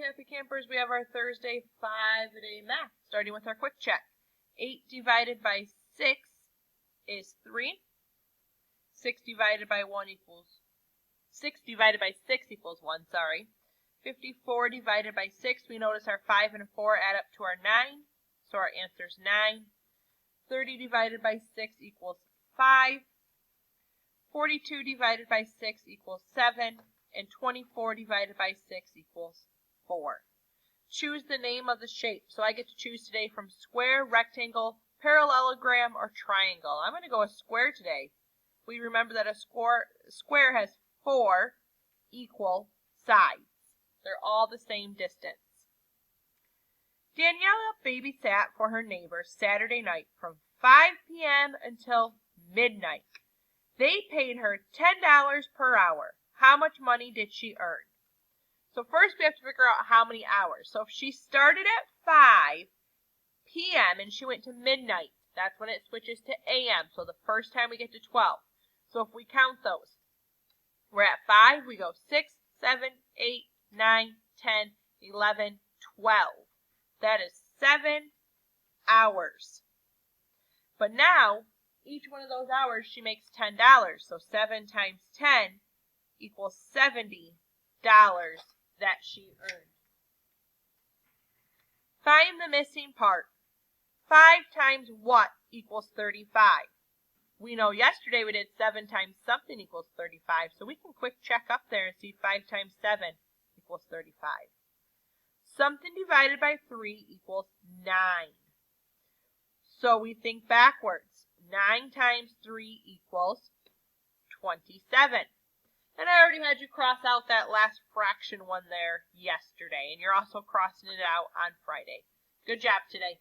happy campers, we have our Thursday 5-a-day math, starting with our quick check. 8 divided by 6 is 3. 6 divided by 6 equals 1, sorry. 54 divided by 6, we notice our 5 and a 4 add up to our 9, so our answer is 9. 30 divided by 6 equals 5. 42 divided by 6 equals 7. And 24 divided by 6 equals 4. Choose the name of the shape. So I get to choose today from square, rectangle, parallelogram, or triangle. I'm going to go with square today. We remember that a square has 4 equal sides. They're all the same distance. Daniela babysat for her neighbor Saturday night from 5 p.m. until midnight. They paid her $10 per hour. How much money did she earn? So first we have to figure out how many hours. So if she started at 5 p.m. and she went to midnight, that's when it switches to a.m. So the first time we get to 12. So if we count those, we're at 5, we go 6, 7, 8, 9, 10, 11, 12. That is 7 hours. But now, each one of those hours, she makes $10. So 7 times 10 equals $70 that she earned. Find the missing part. 5 times what equals 35? We know yesterday we did 7 times something equals 35, so we can quick check up there and see 5 times 7 equals 35. Something divided by 3 equals 9. So we think backwards. 9 times 3 equals 27. And I already had you cross out that last fraction one there yesterday, and you're also crossing it out on Friday. Good job today.